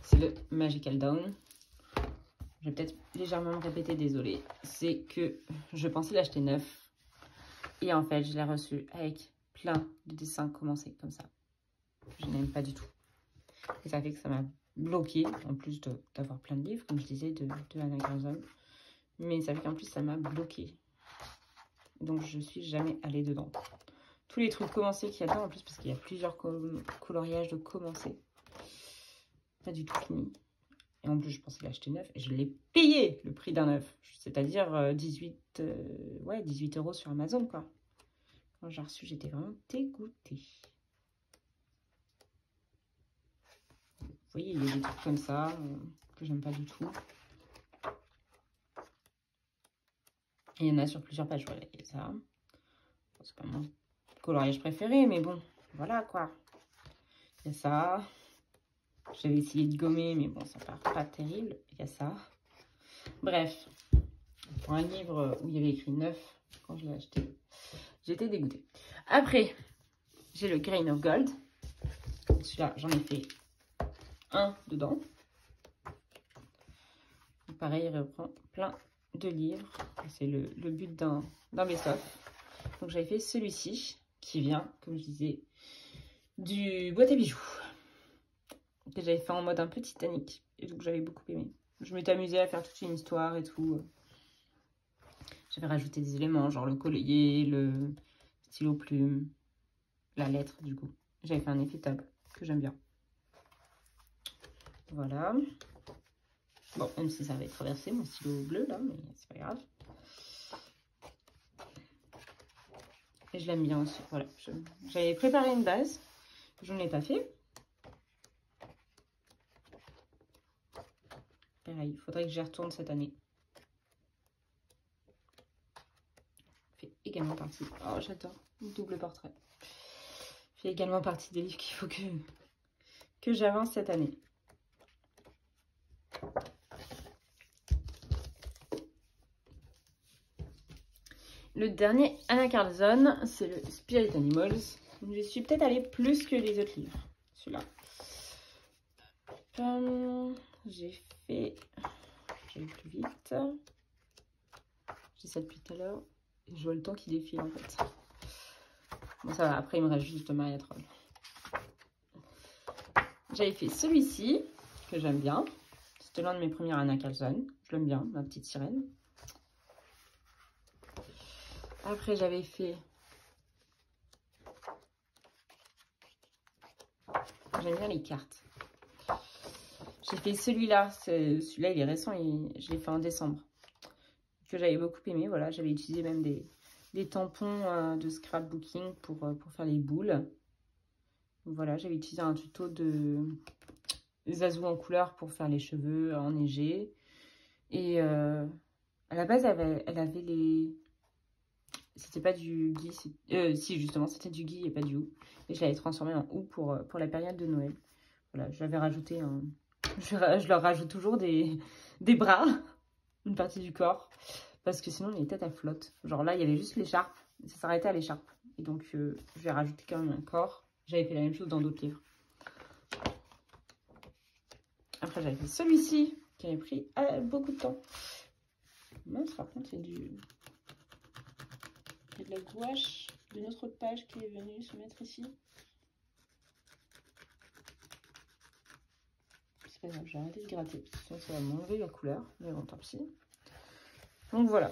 C'est le Magical Dawn. Je vais peut-être légèrement me répéter, désolée. C'est que je pensais l'acheter neuf. Et en fait, je l'ai reçu avec plein de dessins commencés comme ça. Je n'aime pas du tout. Et ça fait que ça m'a bloqué, en plus d'avoir plein de livres, comme je disais, de Anna Garson. Mais ça fait qu'en plus, ça m'a bloqué. Donc, je suis jamais allée dedans. Tous les trucs commencés qu'il y a dedans, en plus, parce qu'il y a plusieurs coloriages de commencés. Pas du tout fini. Et en plus, je pensais l'acheter neuf. Et je l'ai payé le prix d'un neuf. C'est-à-dire 18 € sur Amazon, quoi. Quand j'ai reçu, j'étais vraiment dégoûtée. Vous voyez, il y a des trucs comme ça que j'aime pas du tout. Et il y en a sur plusieurs pages. Voilà, il y a ça. C'est pas mon coloriage préféré, mais bon, voilà quoi. Il y a ça. J'avais essayé de gommer, mais bon, ça part pas terrible. Il y a ça. Bref, pour un livre où il y avait écrit 9, quand je l'ai acheté, j'étais dégoûtée. Après, j'ai le Grain of Gold. Celui-là, j'en ai fait un dedans. Pareil, il reprend plein de livres. C'est le but d'un best-of. Donc, j'avais fait celui-ci, qui vient, comme je disais, du boîte à bijoux. Que j'avais fait en mode un peu Titanic. Et donc, j'avais beaucoup aimé. Je m'étais amusée à faire toute une histoire et tout. J'avais rajouté des éléments, genre le collier, le stylo plume, la lettre, du coup. J'avais fait un effet table, que j'aime bien. Voilà. Bon, même si ça avait traversé mon stylo bleu, là, mais c'est pas grave. Et je l'aime bien aussi, voilà. J'avais préparé une base, je ne l'ai pas fait. Pareil, il faudrait que j'y retourne cette année. Fait également partie. Oh, j'adore. Double portrait. Fait également partie des livres qu'il faut que j'avance cette année. Le dernier Anna Garson, c'est le Spirit Animals. Je suis peut-être allée plus que les autres livres. Celui-là. J'ai fait... J'allais plus vite. J'ai ça depuis tout à l'heure. Et je vois le temps qui défile en fait. Bon, ça va. Après, il me reste juste Maria Troll. J'avais fait celui-ci, que j'aime bien. C'était l'un de mes premiers Anna Garson. Je l'aime bien, ma petite sirène. Après, j'avais fait... J'aime bien les cartes. J'ai fait celui-là. Celui-là, il est récent. Je l'ai fait en décembre. Que j'avais beaucoup aimé. Voilà, j'avais utilisé même des tampons de scrapbooking pour faire les boules. Voilà, j'avais utilisé un tuto de Zazou en couleur pour faire les cheveux enneigés. Et à la base, elle avait les... C'était pas du gui, si justement, c'était du gui et pas du hou. Et je l'avais transformé en hou pour la période de Noël. Voilà, je l'avais rajouté un... Je leur rajoute toujours des bras, une partie du corps, parce que sinon les têtes elles flottent. Genre là, il y avait juste l'écharpe, ça s'arrêtait à l'écharpe. Et donc, je vais rajouter quand même un corps. J'avais fait la même chose dans d'autres livres. Après, j'avais fait celui-ci, qui avait pris beaucoup de temps. Mince, par contre, il y a de la gouache de notre page qui est venue se mettre ici. pas grave, j'ai arrêté de gratter, parce que sinon ça va m'enlever la couleur. Mais bon, tant pis. Donc voilà.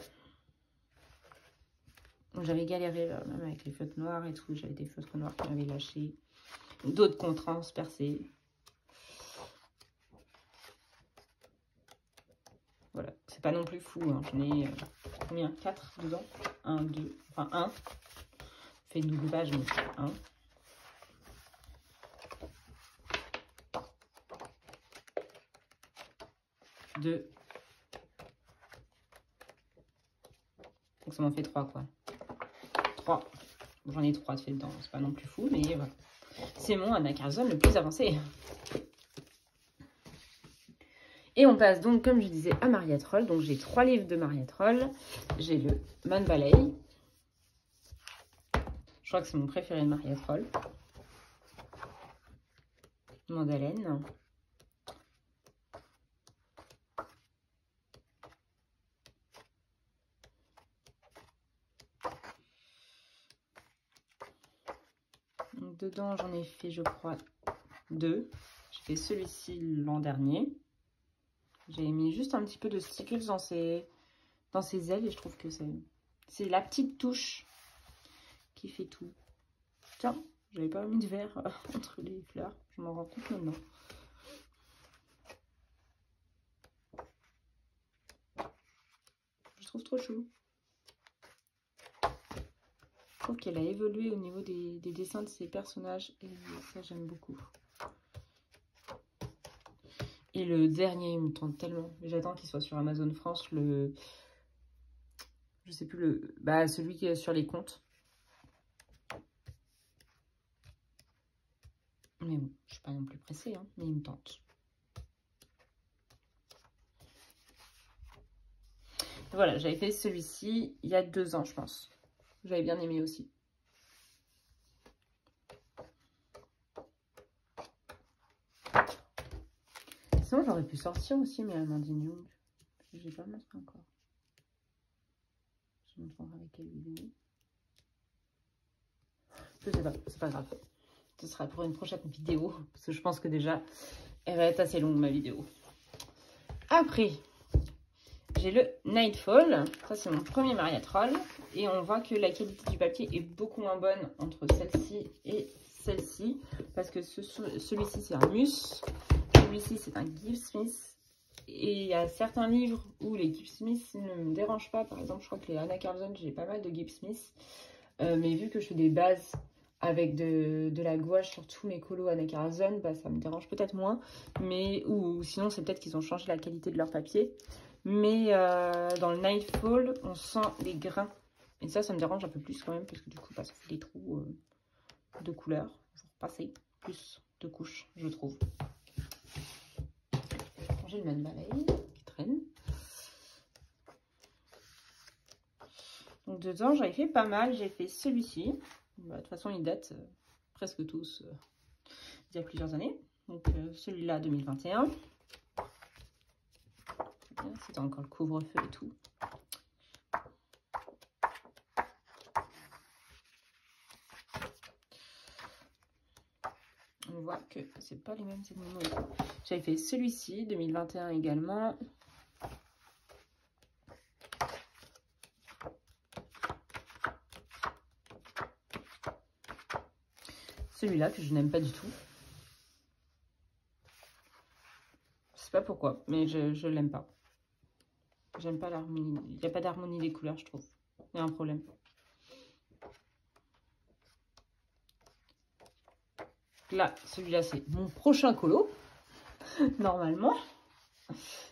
J'avais galéré même avec les feutres noirs et tout. J'avais des feutres noirs qui m'avaient lâché. D'autres transpercés. Voilà, c'est pas non plus fou. Hein. J'en ai combien? 4 dedans. 1, 2, enfin 1. Fait une double page, mais 1. Deux. Donc ça m'en fait 3 quoi. 3. J'en ai 3 de fait dedans, c'est pas non plus fou, mais voilà. C'est mon anacardium le plus avancé. Et on passe donc, comme je disais, à Mariette Roll. Donc j'ai 3 livres de Mariette Roll. J'ai le Man Valley. Je crois que c'est mon préféré de Mariette Roll. Mandalène. Donc, dedans, j'en ai fait, je crois, 2. J'ai fait celui-ci l'an dernier. J'ai mis juste un petit peu de stickers dans ses ailes et je trouve que c'est la petite touche qui fait tout. Tiens, j'avais pas mis de verre entre les fleurs. Je m'en rends compte maintenant. Je trouve trop chou. Je trouve qu'elle a évolué au niveau des dessins de ses personnages et ça j'aime beaucoup. Et le dernier, il me tente tellement. J'attends qu'il soit sur Amazon France, je sais plus celui qui est sur les comptes. Mais bon, je suis pas non plus pressée, hein, mais il me tente. Voilà, j'avais fait celui-ci il y a 2 ans, je pense. J'avais bien aimé aussi. Sinon, j'aurais pu sortir aussi, mais Amandine Young. Je vais pas mettre encore. Je me montrerai avec quelle vidéo. Je sais pas, c'est pas grave. Ce sera pour une prochaine vidéo. Parce que je pense que déjà, elle va être assez longue, ma vidéo. Après, j'ai le Nightfall. Ça, c'est mon premier Mariette Roll. Et on voit que la qualité du papier est beaucoup moins bonne entre celle-ci et celle-ci. Parce que celui-ci, c'est un Mus. Celui-ci, c'est un Gibbs Smith. Et il y a certains livres où les Gibbs Smith ne me dérangent pas. Par exemple, je crois que les Anna Carlson, j'ai pas mal de Gibbs Smith. Mais vu que je fais des bases avec de la gouache sur tous mes colos Anna Carlson, bah, ça me dérange peut-être moins. Ou sinon, c'est peut-être qu'ils ont changé la qualité de leur papier. Mais dans le Nightfall, on sent les grains. Et ça me dérange un peu plus quand même, parce que du coup, bah, ça fait des trous de couleur. Je vais repasser plus de couches, je trouve. J'ai le Man Valley qui traîne. Donc dedans, j'avais fait pas mal. J'ai fait celui-ci. Bah, de toute façon, ils datent presque tous d'il y a plusieurs années. Donc celui-là, 2021. C'était encore le couvre-feu et tout. On voit que c'est pas les mêmes animaux. J'avais fait celui-ci, 2021 également. Celui-là que je n'aime pas du tout. Je sais pas pourquoi, mais je l'aime pas. J'aime pas l'harmonie. Il n'y a pas d'harmonie des couleurs, je trouve. Il y a un problème. Là, celui-là, c'est mon prochain colo. Normalement.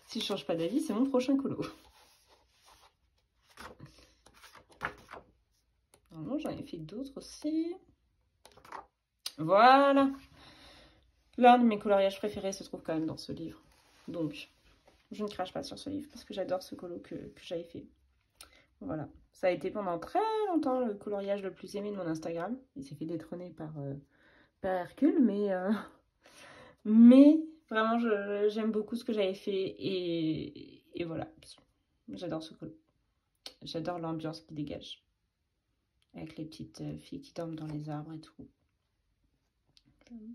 Si je change pas d'avis, c'est mon prochain colo. Normalement, j'en ai fait d'autres aussi. Voilà. L'un de mes coloriages préférés se trouve quand même dans ce livre. Donc, je ne crache pas sur ce livre parce que j'adore ce colo que j'avais fait. Voilà. Ça a été pendant très longtemps le coloriage le plus aimé de mon Instagram. Il s'est fait détrôner par Hercule, mais vraiment, j'aime beaucoup ce que j'avais fait et voilà. J'adore ce colo. J'adore l'ambiance qui dégage. Avec les petites filles qui dorment dans les arbres et tout.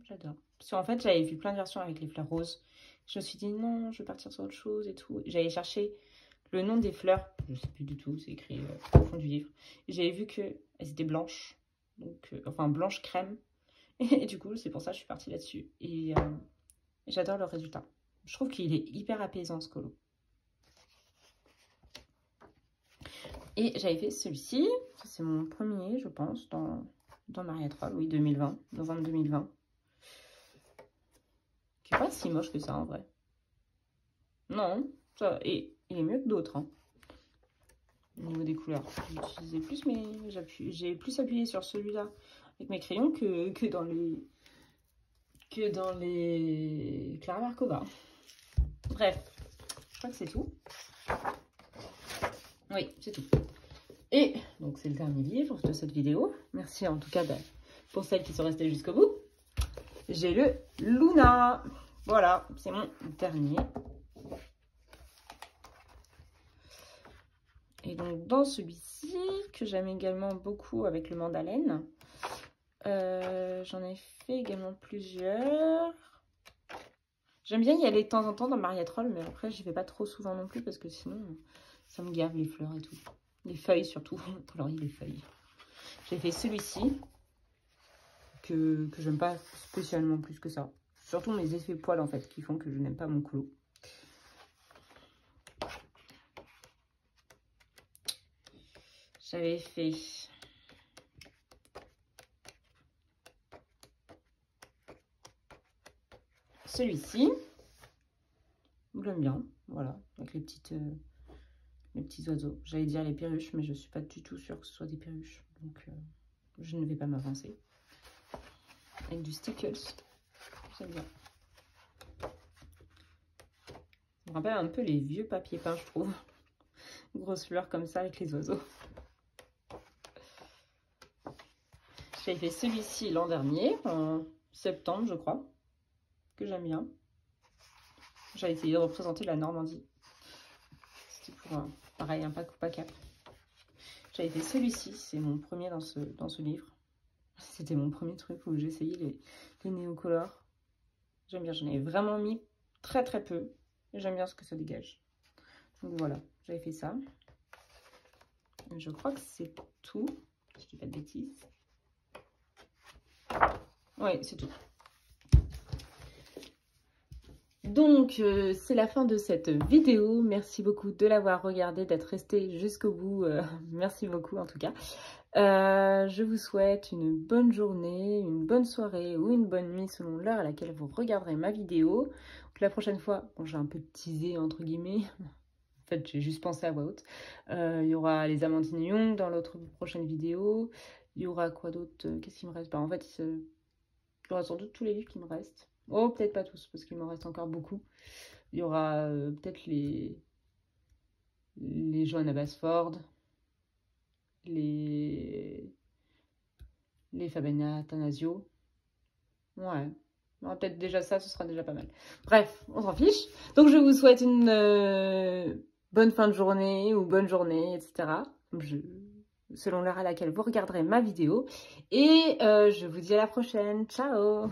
J'adore. Parce qu'en fait, j'avais vu plein de versions avec les fleurs roses. Je me suis dit non, je vais partir sur autre chose et tout. J'allais chercher le nom des fleurs. Je sais plus du tout, c'est écrit au fond du livre. J'avais vu qu'elles étaient blanches. Donc, enfin, blanche crème. Et du coup, c'est pour ça que je suis partie là-dessus. Et j'adore le résultat. Je trouve qu'il est hyper apaisant, ce colo. Et j'avais fait celui-ci. C'est mon premier, je pense, dans Maria Troll. Oui, 2020. Novembre 2020. Qui n'est pas si moche que ça, en vrai. Non, ça, et il est mieux que d'autres. Hein. Au niveau des couleurs. J'ai utilisé plus, mais j'ai plus appuyé sur celui-là avec mes crayons que dans les Clara Markova. Bref, je crois que c'est tout. Oui, c'est tout. Et donc c'est le dernier livre de cette vidéo. Merci en tout cas pour celles qui sont restées jusqu'au bout. J'ai le Luna. Voilà, c'est mon dernier. Et donc dans celui-ci, que j'aime également beaucoup avec le mandalène, j'en ai fait également plusieurs. J'aime bien y aller de temps en temps dans Maria Troll, mais après j'y vais pas trop souvent non plus parce que sinon ça me gave les fleurs et tout. Les feuilles surtout, colorier les feuilles. J'ai fait celui-ci, que j'aime pas spécialement plus que ça. Surtout mes effets poils en fait, qui font que je n'aime pas mon colo. J'avais fait celui-ci. Je l'aime bien, voilà, avec les petits oiseaux. J'allais dire les perruches, mais je suis pas du tout sûre que ce soit des perruches. Donc, je ne vais pas m'avancer. Avec du stickles. J'aime bien. Ça me rappelle un peu les vieux papiers peints, je trouve. Grosses fleurs comme ça avec les oiseaux. J'avais fait celui-ci l'an dernier, en septembre, je crois, que j'aime bien. J'avais essayé de représenter la Normandie. C'était pour, pareil, un pack ou pas cap. J'avais fait celui-ci, c'est mon premier dans ce livre. C'était mon premier truc où j'ai essayé les néocolores. J'aime bien, j'en ai vraiment mis très très peu. Et j'aime bien ce que ça dégage. Donc voilà, j'avais fait ça. Et je crois que c'est tout. Si je dis pas de bêtises. Oui, c'est tout. Donc, c'est la fin de cette vidéo. Merci beaucoup de l'avoir regardée, d'être resté jusqu'au bout. Merci beaucoup en tout cas. Je vous souhaite une bonne journée, une bonne soirée ou une bonne nuit selon l'heure à laquelle vous regarderez ma vidéo. Donc, la prochaine fois, bon, j'ai un peu teasé entre guillemets. En fait, j'ai juste pensé à voix haute. Il y aura les Amandine Young dans l'autre prochaine vidéo. Il y aura quoi d'autre? Qu'est-ce qui me reste? En fait, il y aura sans doute tous les livres qui me restent. Oh, peut-être pas tous, parce qu'il m'en reste encore beaucoup. Il y aura peut-être les Johanna Basford, les Fabiana Attanasio. Ouais, peut-être déjà ça, ce sera déjà pas mal. Bref, on s'en fiche. Donc, je vous souhaite une bonne fin de journée ou bonne journée, etc. Selon l'heure à laquelle vous regarderez ma vidéo. Et je vous dis à la prochaine. Ciao!